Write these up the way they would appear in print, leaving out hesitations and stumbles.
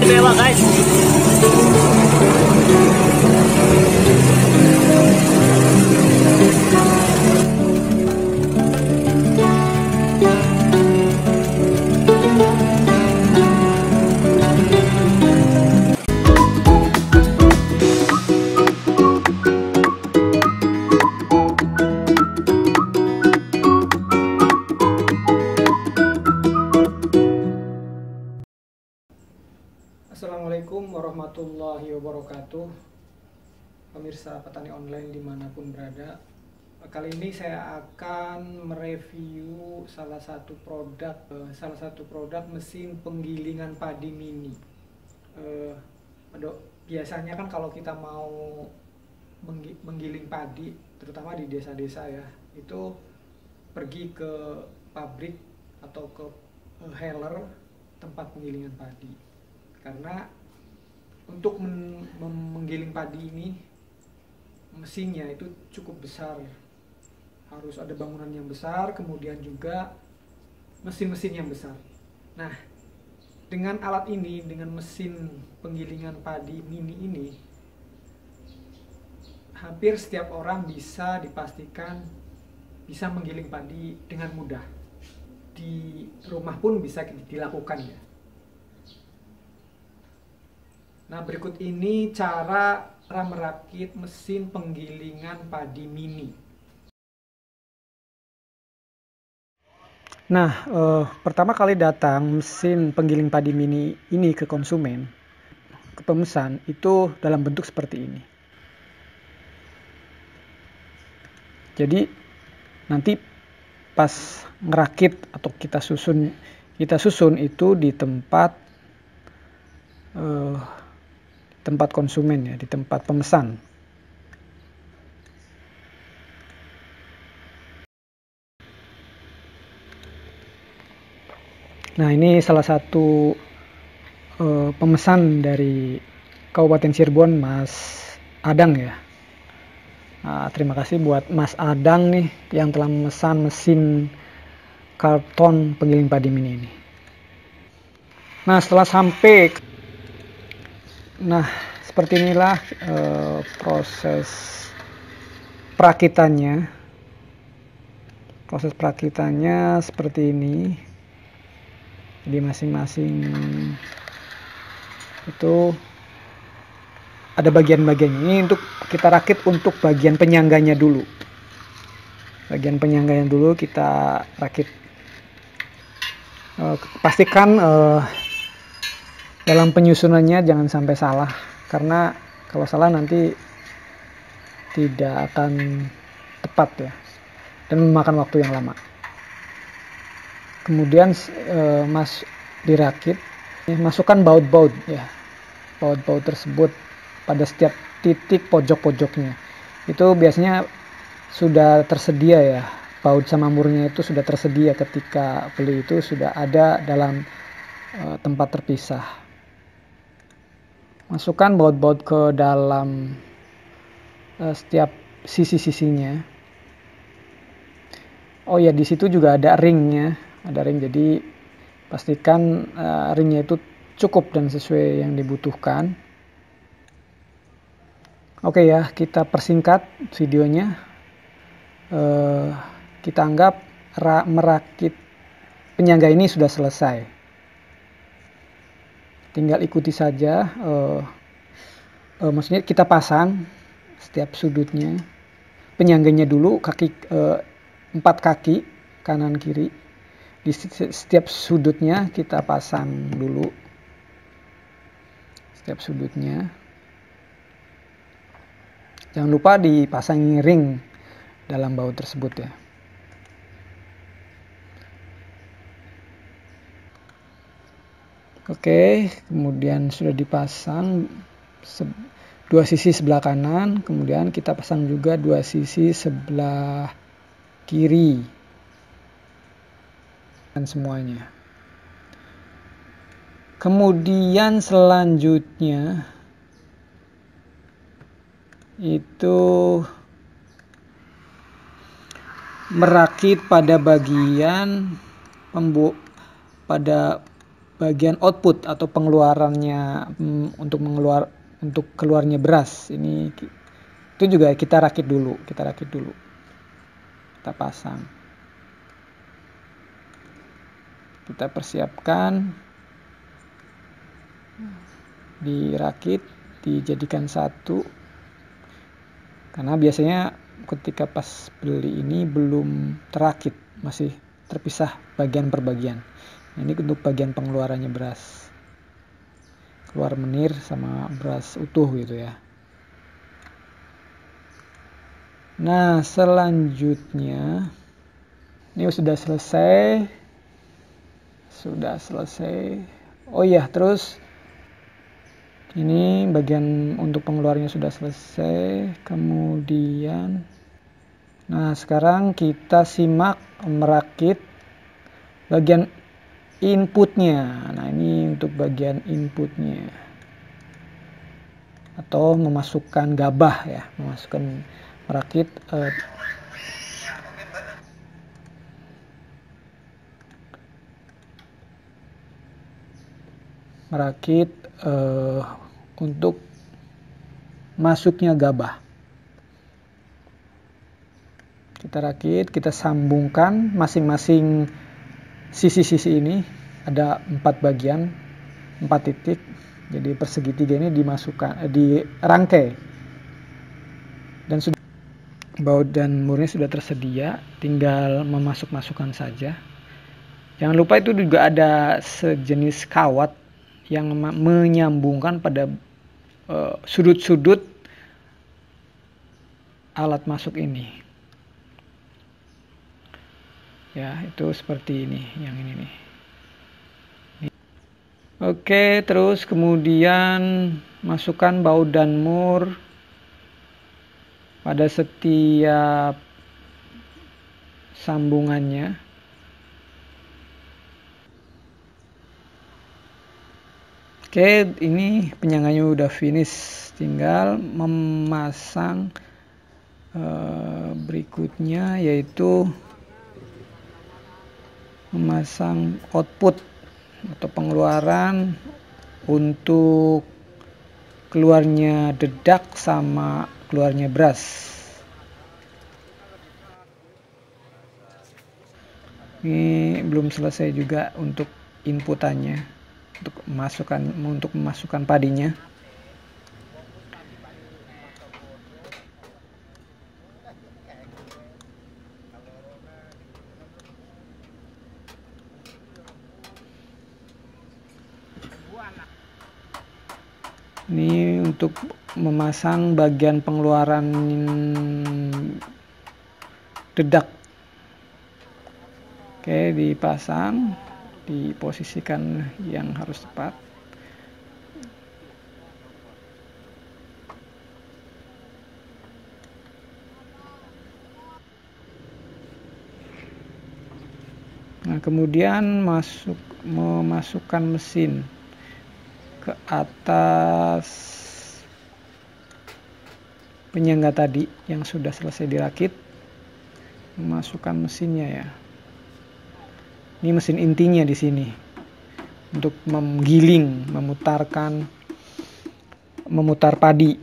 istimewa guys. Assalamualaikum warahmatullahi wabarakatuh, pemirsa petani online dimanapun berada. Kali ini saya akan mereview salah satu produk mesin penggilingan padi mini. Biasanya kan kalau kita mau menggiling padi, terutama di desa-desa ya, itu pergi ke pabrik atau ke healer tempat penggilingan padi. Karena untuk menggiling padi ini mesinnya itu cukup besar, harus ada bangunan yang besar, kemudian juga mesin-mesin yang besar. Nah, dengan alat ini, dengan mesin penggilingan padi mini ini, hampir setiap orang bisa dipastikan bisa menggiling padi dengan mudah. Di rumah pun bisa dilakukan ya. Nah, berikut ini cara merakit mesin penggilingan padi mini. Nah, pertama kali datang mesin penggiling padi mini ini ke konsumen, ke pemesan, itu dalam bentuk seperti ini. Jadi nanti pas ngerakit atau kita susun itu di tempat konsumen ya, di tempat pemesan. Nah, ini salah satu pemesan dari Kabupaten Cirebon, Mas Adang ya. Nah, terima kasih buat Mas Adang nih yang telah memesan mesin karton penggiling padi mini ini. Nah, setelah sampai, seperti inilah proses perakitannya. Proses perakitannya seperti ini. Jadi masing-masing itu ada bagian-bagian. Ini untuk kita rakit untuk bagian penyangganya dulu. Bagian penyangganya dulu kita rakit. Pastikan dalam penyusunannya jangan sampai salah, karena kalau salah nanti tidak akan tepat ya, dan memakan waktu yang lama. Kemudian dirakit, masukkan baut-baut ya, baut-baut tersebut pada setiap titik pojok-pojoknya. Itu biasanya sudah tersedia ya, baut sama murnya itu sudah tersedia ketika beli, itu sudah ada dalam tempat terpisah. Masukkan baut-baut ke dalam setiap sisi-sisinya. Oh ya, di situ juga ada ringnya, jadi pastikan ringnya itu cukup dan sesuai yang dibutuhkan. Oke ya, kita persingkat videonya. Kita anggap merakit penyangga ini sudah selesai. Tinggal ikuti saja, maksudnya kita pasang setiap sudutnya, penyangganya dulu, 4 kaki kanan kiri, di setiap sudutnya kita pasang dulu setiap sudutnya. Jangan lupa dipasang ring dalam baut tersebut ya. Oke, kemudian sudah dipasang dua sisi sebelah kanan, kemudian kita pasang juga dua sisi sebelah kiri dan semuanya. Kemudian selanjutnya itu merakit pada bagian pada bagian output atau pengeluarannya, untuk keluarnya beras. Ini itu juga kita rakit dulu, kita pasang, kita persiapkan, dirakit, dijadikan satu. Karena biasanya ketika pas beli ini belum terakit, masih terpisah bagian per bagian. Ini untuk bagian pengeluarannya beras, keluar menir sama beras utuh gitu ya. Nah, selanjutnya ini sudah selesai. Oh iya, terus ini bagian untuk pengeluarannya sudah selesai. Kemudian, nah sekarang kita simak merakit bagian inputnya. Nah, ini untuk bagian inputnya, atau memasukkan gabah ya, merakit untuk masuknya gabah. Kita rakit, kita sambungkan masing-masing sisi-sisi ini, ada 4 bagian, 4 titik. Jadi persegitiga ini dimasukkan, dirangkai, dan sudah baut dan murnya sudah tersedia, tinggal memasukkan saja. Jangan lupa itu juga ada sejenis kawat yang menyambungkan pada sudut-sudut alat masuk ini. Ya, itu seperti ini, yang ini nih. Oke, terus kemudian masukkan baut dan mur pada setiap sambungannya. Oke, ini penyangganya udah finish, tinggal memasang berikutnya, yaitu memasang output atau pengeluaran untuk keluarnya dedak sama keluarnya beras. Ini belum selesai juga untuk inputannya, untuk memasukkan padinya. Ini untuk memasang bagian pengeluaran dedak. Oke, dipasang, diposisikan yang harus tepat. Nah, kemudian memasukkan mesin ke atas penyangga tadi yang sudah selesai dirakit. Memasukkan mesinnya ya. Ini mesin intinya di sini untuk menggiling, memutar padi.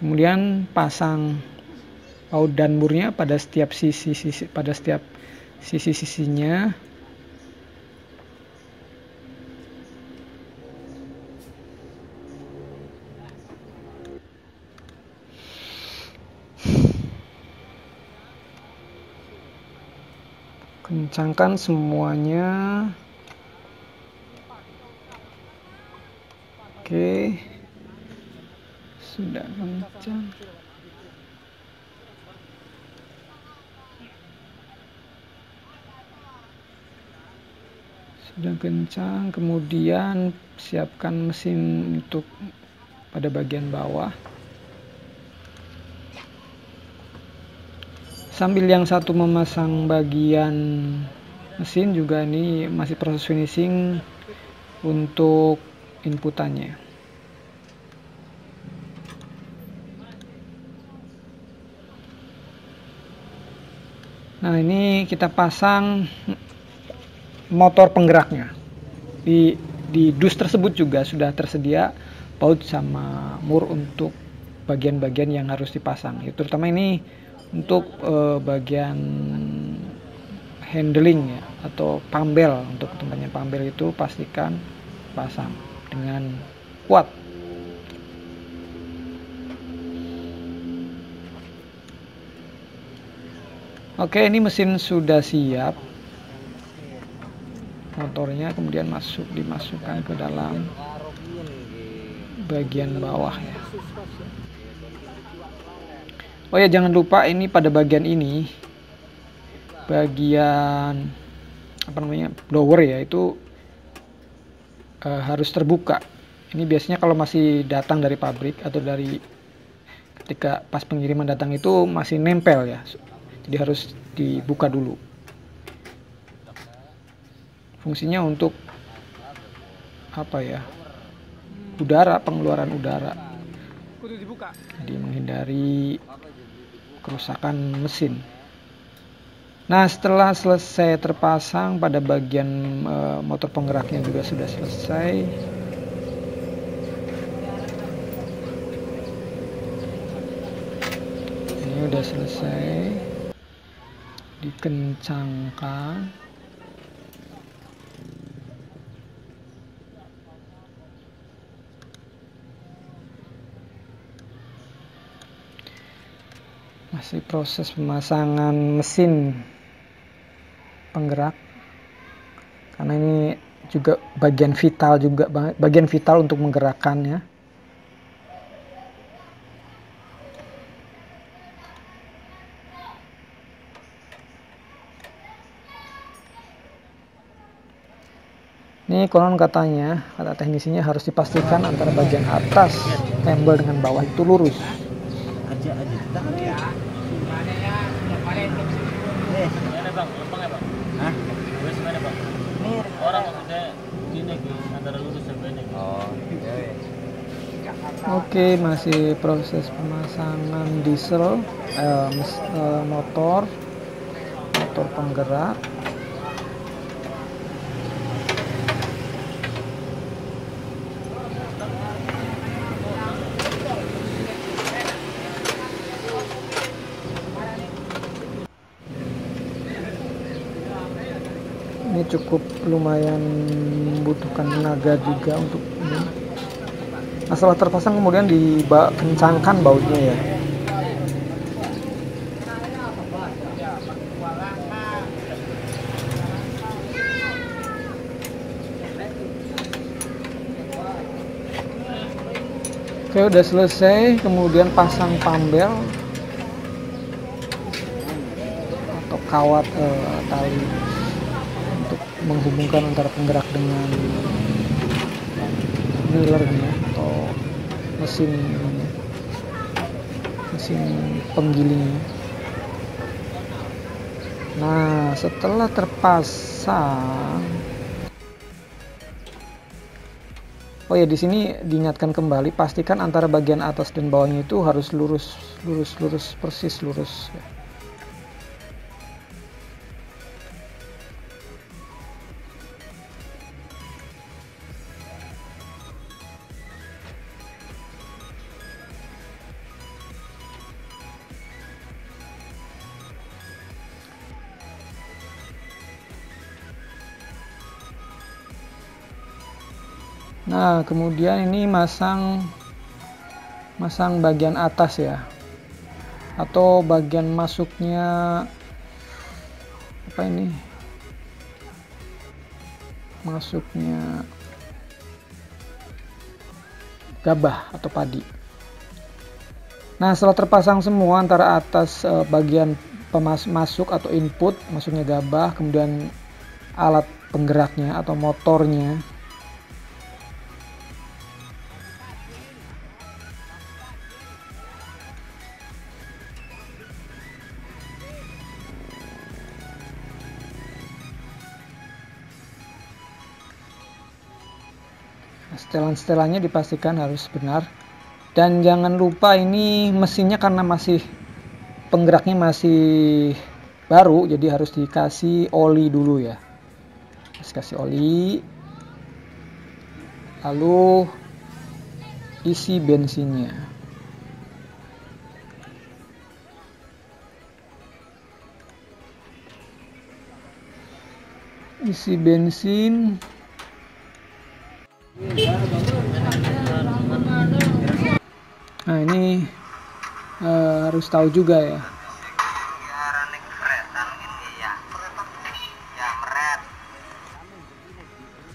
Kemudian pasang baut dan murnya pada setiap sisi-sisinya. Kencangkan semuanya. Oke, sudah kencang. Sudah kencang. Kemudian siapkan mesin untuk pada bagian bawah. Sambil yang satu memasang bagian mesin juga, ini masih proses finishing untuk inputannya. Nah, ini kita pasang motor penggeraknya. Di dus tersebut juga sudah tersedia baut sama mur untuk bagian-bagian yang harus dipasang. Terutama ini untuk bagian handling ya, atau pambel. Untuk tempatnya pambel itu pastikan pasang dengan kuat. Oke, ini mesin sudah siap. Motornya kemudian dimasukkan ke dalam bagian bawah ya. Oh ya, jangan lupa ini pada bagian ini, bagian apa namanya, blower ya, itu harus terbuka. Ini biasanya kalau masih datang dari pabrik atau dari ketika pas pengiriman datang itu masih nempel ya, jadi harus dibuka dulu. Fungsinya untuk apa ya, udara, pengeluaran udara, jadi menghindari kerusakan mesin. Nah, setelah selesai terpasang, pada bagian motor penggeraknya juga sudah selesai. Ini udah selesai dikencangkan. Masih proses pemasangan mesin penggerak, karena ini juga bagian vital untuk menggerakkannya. Ini konon katanya, kata teknisinya, harus dipastikan antara bagian atas tempel dengan bawah itu lurus. Oke, masih proses pemasangan diesel, motor penggerak. Ini cukup lumayan membutuhkan tenaga juga untuk ini. Nah, setelah terpasang kemudian dikencangkan bautnya ya. Oke, udah selesai, kemudian pasang pambel atau kawat tali untuk menghubungkan antara penggerak dengan millernya atau mesin penggilingnya. Nah, setelah terpasang, oh ya, di sini diingatkan kembali, pastikan antara bagian atas dan bawahnya itu harus lurus persis lurus ya. Nah, kemudian ini masang bagian atas ya, atau bagian masuknya apa ini, masuknya gabah atau padi. Nah, setelah terpasang semua antara atas bagian masuk atau input, masuknya gabah, kemudian alat penggeraknya atau motornya, setelan-setelannya dipastikan harus benar. Dan jangan lupa ini mesinnya karena penggeraknya masih baru, jadi harus dikasih oli dulu ya. Harus kasih oli, lalu isi bensinnya. Isi bensin. Nah ini harus tahu juga ya.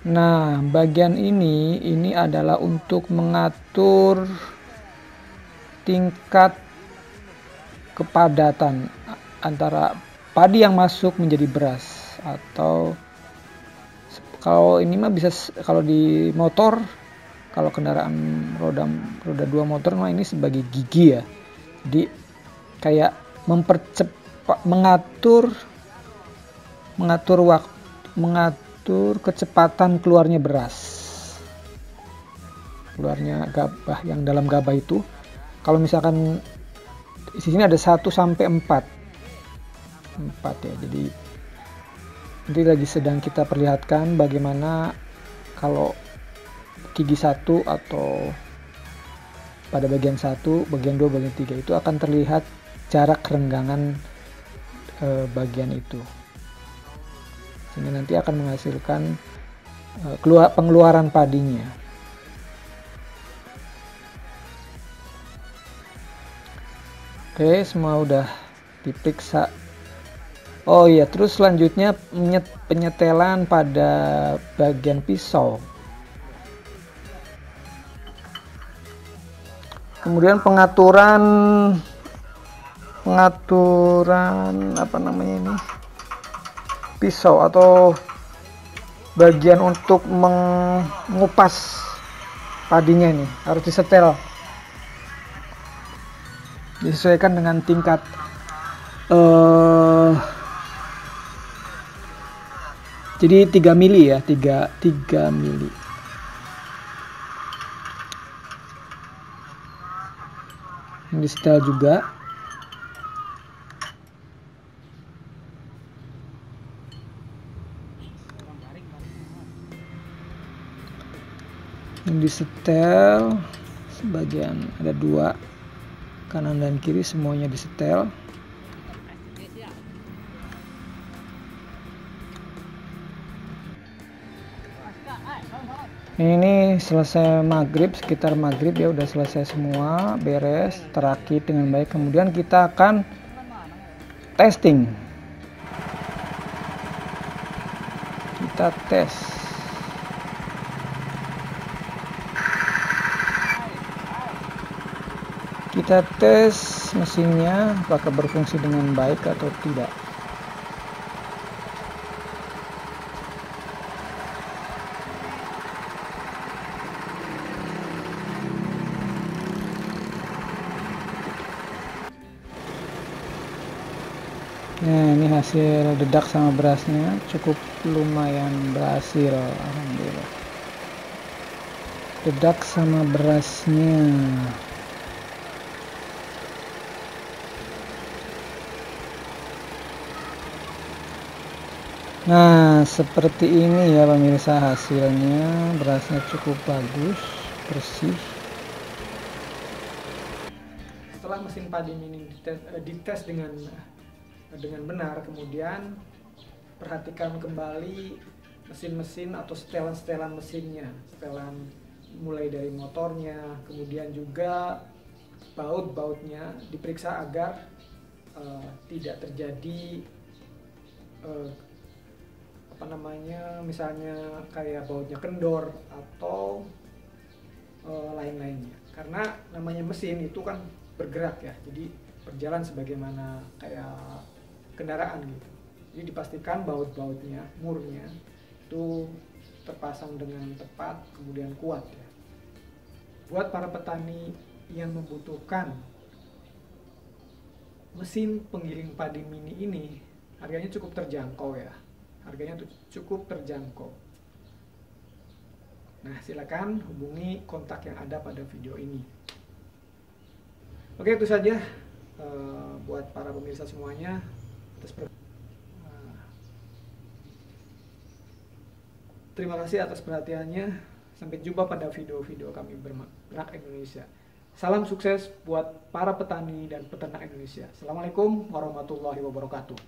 Nah bagian ini adalah untuk mengatur tingkat kepadatan antara padi yang masuk menjadi beras. Atau kalau ini mah bisa, kalau di motor, kalau kendaraan roda 2 motor mah ini sebagai gigi ya. Jadi kayak mengatur kecepatan keluarnya beras. Keluarnya gabah, yang dalam gabah itu. Kalau misalkan di sini ada 1 sampai 4 ya. Jadi nanti lagi sedang kita perlihatkan bagaimana kalau gigi 1 atau pada bagian 1, bagian 2, bagian 3 itu akan terlihat jarak renggangan bagian itu, sehingga nanti akan menghasilkan pengeluaran padinya. Oke, semua udah diperiksa. Oh iya, terus selanjutnya penyetelan pada bagian pisau. Kemudian pengaturan apa namanya ini, pisau atau bagian untuk mengupas padinya ini harus disetel, disesuaikan dengan tingkat jadi 3 mili ya, 3 mili. Di setel juga. Yang disetel sebagian, ada 2, kanan dan kiri, semuanya disetel. Ini selesai maghrib, sekitar maghrib ya, udah selesai semua, beres, terakit dengan baik. Kemudian kita akan testing. Kita tes. Kita tes mesinnya apakah berfungsi dengan baik atau tidak. Nah, ini hasil dedak sama berasnya cukup lumayan berhasil, alhamdulillah. Dedak sama berasnya. Nah, seperti ini ya pemirsa hasilnya. Berasnya cukup bagus, bersih. Setelah mesin padi ini dites dengan benar, kemudian perhatikan kembali mesin-mesin atau setelan-setelan mesinnya, setelan mulai dari motornya, kemudian juga baut-bautnya diperiksa agar tidak terjadi misalnya kayak bautnya kendor atau lain-lainnya, karena namanya mesin itu kan bergerak ya, jadi berjalan sebagaimana kayak kendaraan gitu. Jadi dipastikan baut-bautnya, murnya itu terpasang dengan tepat, kemudian kuat ya. Buat para petani yang membutuhkan mesin penggiling padi mini ini, harganya cukup terjangkau ya. Harganya cukup terjangkau. Nah, silakan hubungi kontak yang ada pada video ini. Oke, itu saja buat para pemirsa semuanya. Terima kasih atas perhatiannya. Sampai jumpa pada video-video kami bergerak Indonesia. Salam sukses buat para petani dan peternak Indonesia. Assalamualaikum warahmatullahi wabarakatuh.